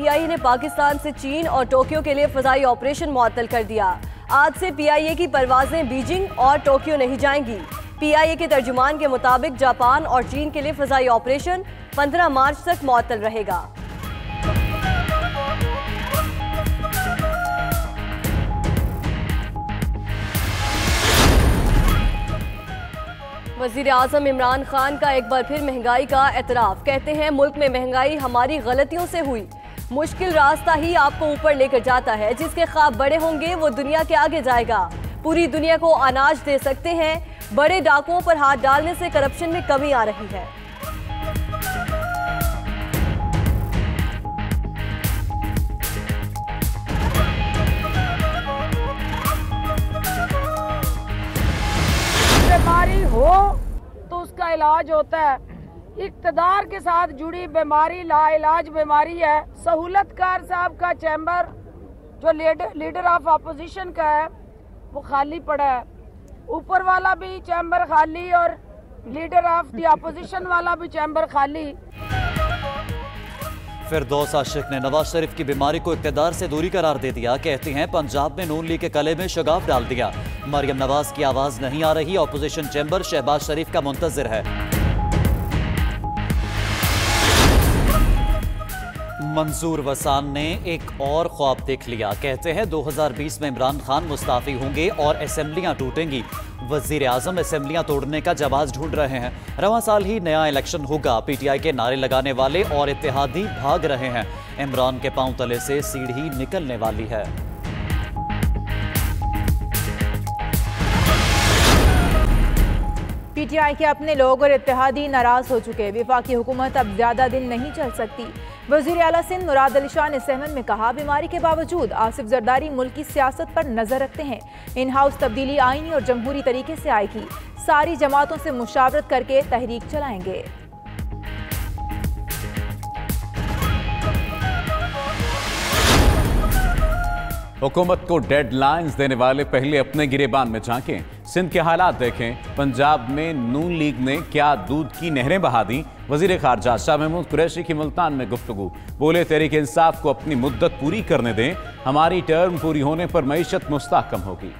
PIA ने पाकिस्तान से चीन और टोक्यो के लिए फजाई ऑपरेशन मुअत्तल कर दिया। आज से PIA की परवाजें बीजिंग और टोक्यो नहीं जाएंगी। PIA के तर्जुमान के मुताबिक जापान और चीन के लिए फजाई ऑपरेशन 15 मार्च तक मुअत्तल रहेगा। वज़ीर आज़म इमरान खान का एक बार फिर महंगाई का एतराफ़। कहते हैं मुल्क में महंगाई हमारी गलतियों से हुई। मुश्किल रास्ता ही आपको ऊपर लेकर जाता है। जिसके ख्वाब बड़े होंगे वो दुनिया के आगे जाएगा। पूरी दुनिया को अनाज दे सकते हैं। बड़े डाकुओं पर हाथ डालने से करप्शन में कमी आ रही है। बीमारी हो तो उसका इलाज होता है। इक़्तिदार के साथ जुड़ी बीमारी लाइलाज बीमारी है। सहूलतकार साहब का चैम्बर जो लीडर ऑफ अपोजिशन का है वो खाली पड़ा है। ऊपर वाला भी चैम्बर खाली और लीडर ऑफ द अपोजिशन वाला भी चैम्बर खाली। फिरदौस आशिक ने नवाज शरीफ की बीमारी को इक़्तिदार से दूरी करार दे दिया। कहती हैं पंजाब में नून लीग के गले में शगाफ डाल दिया। मरियम नवाज की आवाज नहीं आ रही। ऑपोजिशन चैम्बर शहबाज शरीफ का मुंतजिर है। मंजूर वसान ने एक और ख्वाब देख लिया। कहते हैं 2020 में इमरान खान मुस्ताफी होंगे और असेंबलियां टूटेंगी। वजीर आजम असेंबलियां तोड़ने का जवाब ढूंढ रहे हैं। रवां साल ही नया इलेक्शन होगा। PTI के नारे लगाने वाले और इत्तेहादी भाग रहे हैं। इमरान के पांव तले से सीढ़ी निकलने वाली है। PTI के अपने लोग और इत्तेहादी नाराज हो चुके। वफाकी हुकूमत अब ज्यादा दिन नहीं चल सकती। वज़ीर आला सिंध मुराद अली शाह ने सहमन में कहा, बीमारी के बावजूद आसिफ जरदारी मुल्क की सियासत पर नजर रखते हैं। इन हाउस तब्दीली आईनी और जमहूरी तरीके से आएगी। सारी जमातों से मुशावरत करके तहरीक चलाएंगे। हुकूमत को डेडलाइंस देने वाले पहले अपने गिरेबान में झांकें। सिंध के हालात देखें। पंजाब में नून लीग ने क्या दूध की नहरें बहा दी। वजीर खारजा शाह महमूद कुरैशी की मुल्तान में गुफ्तगू। बोले, तहरीक इंसाफ को अपनी मुद्दत पूरी करने दें। हमारी टर्म पूरी होने पर मईशत मुस्तहकम होगी।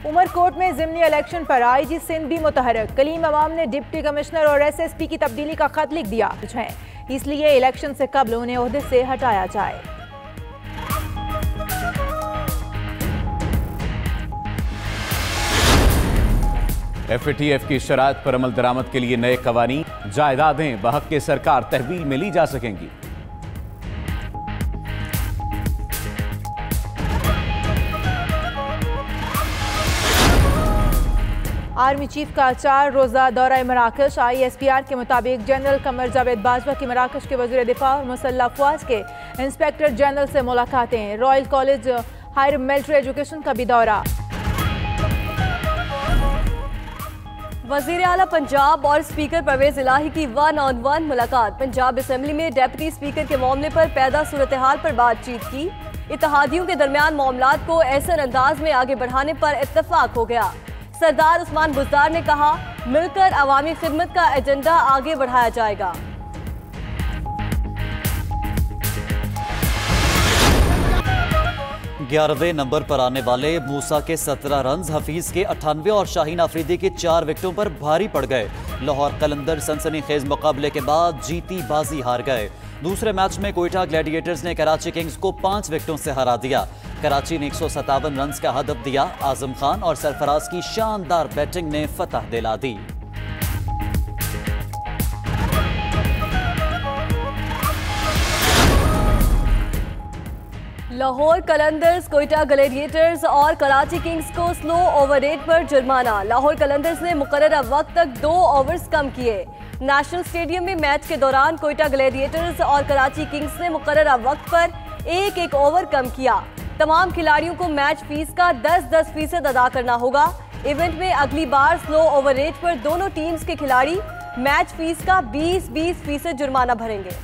उमरकोट में ज़िमनी इलेक्शन पर IG सिंध भी मुतहरक। कलीम अवाम ने डिप्टी कमिश्नर और SSP की तब्दीली का खत लिख दिया है, इसलिए इलेक्शन से कबल उन्हें ओहदे से हटाया जाए। FATF की शराइत पर अमल दरामद के लिए नए कवानीन। जायदादें बहक के सरकार तहवील में ली जा सकेंगी। आर्मी चीफ का 4 रोज़ा दौरा मराकश। ISPR के मुताबिक जनरल कमर जावेद बाजवा की मराकश के वज़ीर दिफा और मुसल्लह अफवाज के इंस्पेक्टर जनरल से मुलाकातें। Royal College Higher Military Education का भी दौरा। वज़ीर आला पंजाब और स्पीकर परवेज इलाही की 1-on-1 मुलाकात। पंजाब असेंबली में डेप्यूटी स्पीकर के मामले पर पैदा सूरत हाल पर बातचीत की। इत्तेहादियों के दरमियान मामलात को ऐसे अंदाज में आगे बढ़ाने पर इत्तफाक हो गया। सरदार उस्मान बुज़दार ने कहा, मिलकर अवामी खिदमत का एजेंडा आगे बढ़ाया जाएगा। ग्यारहवें नंबर पर आने वाले मूसा के 17 रन हफीज के 98 और शाहीन अफरीदी के 4 विकेटों पर भारी पड़ गए। लाहौर कलंदर सनसनीखेज मुकाबले के बाद जीती बाजी हार गए। दूसरे मैच में कोयटा ग्लैडिएटर्स ने कराची किंग्स को 5 विकेटों से हरा दिया। कराची ने 157 रन का हदफ दिया। आजम खान और सरफराज की शानदार बैटिंग ने फतह दिला दी। लाहौर कलंदर्स, कोयटा ग्लैडिएटर्स और कराची किंग्स को स्लो ओवर रेट पर जुर्माना। लाहौर कलंदर्स ने मुकर्ररा वक्त तक 2 ओवर्स कम किए। नेशनल स्टेडियम में मैच के दौरान कोयटा ग्लैडिएटर्स और कराची किंग्स ने मुकर्ररा वक्त पर 1-1 ओवर कम किया। तमाम खिलाड़ियों को मैच फीस का 10-10% अदा करना होगा। इवेंट में अगली बार स्लो ओवर रेट पर दोनों टीम्स के खिलाड़ी मैच फीस का 20-20% जुर्माना भरेंगे।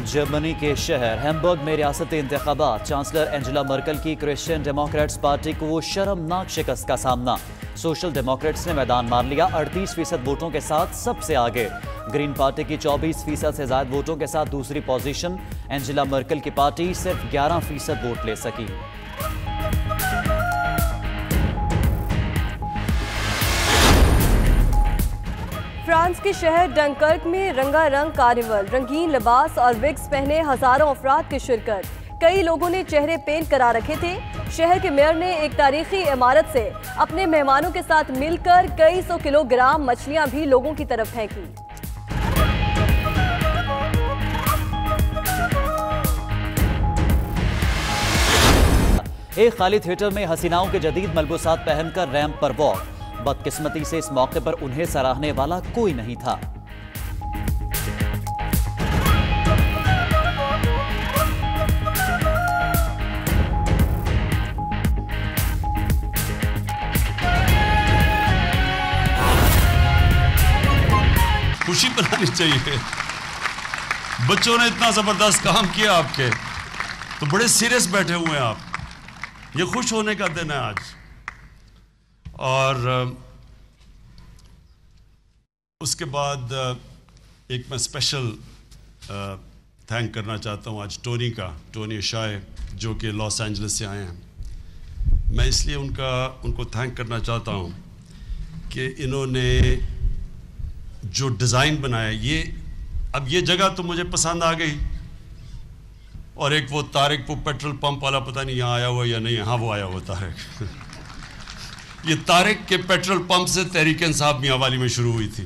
जर्मनी के शहर हैम्बर्ग में रियासती इंतखाबात, चांसलर एंजेला मर्कल की क्रिश्चियन डेमोक्रेट्स पार्टी को शर्मनाक शिकस्त का सामना। सोशल डेमोक्रेट्स ने मैदान मार लिया, 38% वोटों के साथ सबसे आगे। ग्रीन पार्टी की 24% से ज्यादा वोटों के साथ दूसरी पोजीशन। एंजेला मर्कल की पार्टी सिर्फ 11% वोट ले सकी। फ्रांस के शहर डंकर्क में रंगारंग कार्निवल, रंगीन लिबास और विग्स पहने हजारों अफराद की शिरकत। कई लोगों ने चेहरे पेंट करा रखे थे। शहर के मेयर ने एक तारीखी इमारत से अपने मेहमानों के साथ मिलकर कई सौ किलोग्राम मछलियां भी लोगों की तरफ फेंकी। एक खाली थिएटर में हसीनाओं के जदीद मलबूसात पहनकर रैंप पर वॉक। बदकिस्मती से इस मौके पर उन्हें सराहने वाला कोई नहीं था। खुशी बनानी चाहिए। बच्चों ने इतना जबरदस्त काम किया आपके, तो बड़े सीरियस बैठे हुए हैं आप। ये खुश होने का दिन है आज। और उसके बाद एक मैं स्पेशल थैंक करना चाहता हूँ आज टोनी अशाय, जो कि लॉस एंजलिस से आए हैं। मैं इसलिए उनको थैंक करना चाहता हूँ कि इन्होंने जो डिज़ाइन बनाया, अब ये जगह तो मुझे पसंद आ गई। और एक वो तारिक, वो पेट्रोल पंप वाला, पता नहीं यहाँ आया हुआ या नहीं। हाँ, वो आया हुआ तारिक। ये तारिक के पेट्रोल पंप से तहरीक इंसाफ मियांवाली में शुरू हुई थी।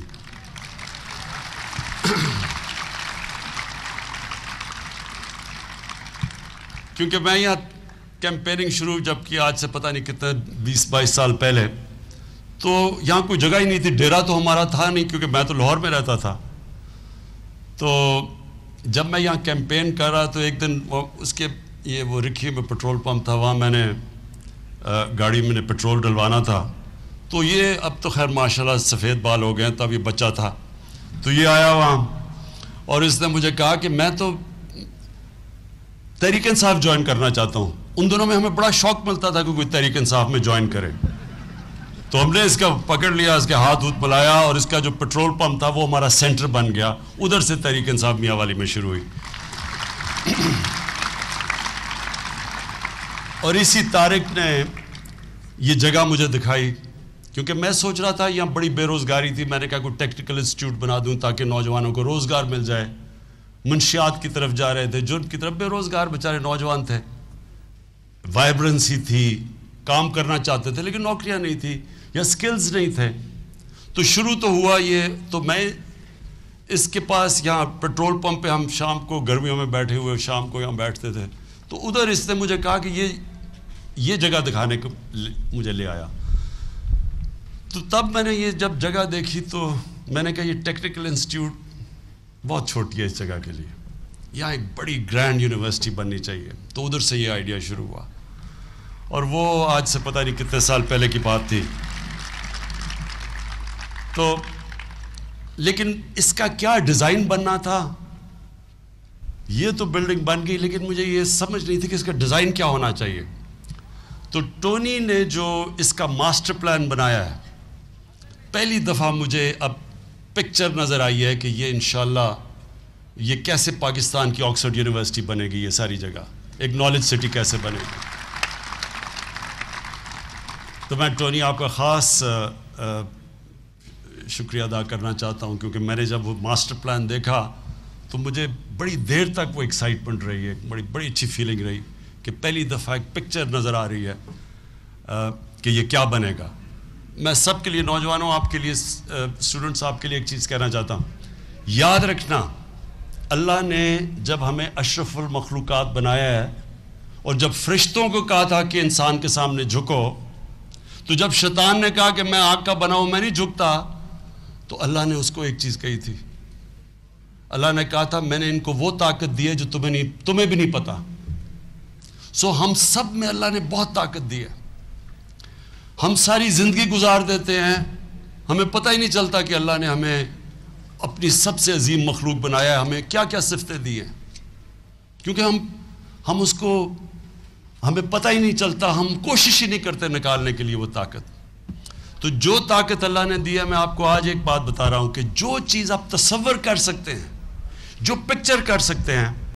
क्योंकि मैं यहाँ कैंपेनिंग शुरू जब की, आज से पता नहीं कितने 20-22 साल पहले, तो यहाँ कोई जगह ही नहीं थी। डेरा तो हमारा था नहीं, क्योंकि मैं तो लाहौर में रहता था। तो जब मैं यहाँ कैंपेन कर रहा, तो एक दिन वो रिखी में पेट्रोल पंप था, वहाँ मैंने गाड़ी में पेट्रोल डलवाना था। तो ये अब तो खैर माशाल्लाह सफ़ेद बाल हो गए, तब ये बच्चा था। तो ये आया वहाँ और इसने मुझे कहा कि मैं तो तहरीक इंसाफ ज्वाइन करना चाहता हूँ। उन दिनों में हमें बड़ा शौक मिलता था कि कोई तहरीक इंसाफ में ज्वाइन करे। तो हमने इसका पकड़ लिया, इसके हाथ मिलाया, और इसका जो पेट्रोल पंप था वो हमारा सेंटर बन गया। उधर से तहरीक इंसाफ मियांवाली में शुरू हुई। और इसी तारिक ने ये जगह मुझे दिखाई, क्योंकि मैं सोच रहा था यहाँ बड़ी बेरोज़गारी थी। मैंने कहा कोई टेक्निकल इंस्टीट्यूट बना दूँ ताकि नौजवानों को रोज़गार मिल जाए। मुंशियात की तरफ जा रहे थे, जुर्म की तरफ, बेरोज़गार बेचारे नौजवान थे। वाइब्रेंसी थी, काम करना चाहते थे, लेकिन नौकरियाँ नहीं थी या स्किल्स नहीं थे। तो शुरू तो हुआ ये। तो मैं इसके पास यहाँ पेट्रोल पंप पे, हम शाम को गर्मियों में बैठे हुए शाम को यहाँ बैठते थे, तो उधर इसने मुझे कहा कि ये जगह दिखाने को मुझे ले आया। तो तब मैंने ये जब जगह देखी तो मैंने कहा ये टेक्निकल इंस्टीट्यूट बहुत छोटी है इस जगह के लिए, यहाँ एक बड़ी ग्रैंड यूनिवर्सिटी बननी चाहिए। तो उधर से ये आइडिया शुरू हुआ, और वो आज से पता नहीं कितने साल पहले की बात थी। तो लेकिन इसका क्या डिज़ाइन बनना था, ये तो बिल्डिंग बन गई, लेकिन मुझे ये समझ नहीं थी कि इसका डिज़ाइन क्या होना चाहिए। तो टोनी ने जो इसका मास्टर प्लान बनाया है, पहली दफ़ा मुझे अब पिक्चर नज़र आई है कि ये इंशाल्लाह ये कैसे पाकिस्तान की ऑक्सफोर्ड यूनिवर्सिटी बनेगी, ये सारी जगह एक नॉलेज सिटी कैसे बनेगी। तो मैं टोनी आपका ख़ास शुक्रिया अदा करना चाहता हूँ, क्योंकि मैंने जब वो मास्टर प्लान देखा तो मुझे बड़ी देर तक वो एक्साइटमेंट रही है, बड़ी अच्छी फीलिंग रही कि पहली दफ़ा एक पिक्चर नज़र आ रही है कि ये क्या बनेगा। मैं सबके लिए, नौजवानों आपके लिए, स्टूडेंट्स आपके लिए एक चीज़ कहना चाहता हूँ। याद रखना, अल्लाह ने जब हमें अशरफुल मखलूक़ात बनाया है, और जब फरिश्तों को कहा था कि इंसान के सामने झुको, तो जब शैतान ने कहा कि मैं आग का बना हूँ, मैं नहीं झुकता, तो अल्लाह ने उसको एक चीज़ कही थी। अल्लाह ने कहा था मैंने इनको वो ताकत दी है जो तुम्हें भी नहीं पता। सो हम सब में अल्लाह ने बहुत ताकत दी है। हम सारी ज़िंदगी गुजार देते हैं, हमें पता ही नहीं चलता कि अल्लाह ने हमें अपनी सबसे अजीम मखलूक बनाया है, हमें क्या क्या सिफ़तें दी हैं। क्योंकि हम उसको, हमें पता ही नहीं चलता, हम कोशिश ही नहीं करते निकालने के लिए वो ताकत। तो जो ताकत अल्लाह ने दिया, मैं आपको आज एक बात बता रहा हूं कि जो चीज़ आप तसव्वुर कर सकते हैं, जो पिक्चर कर सकते हैं,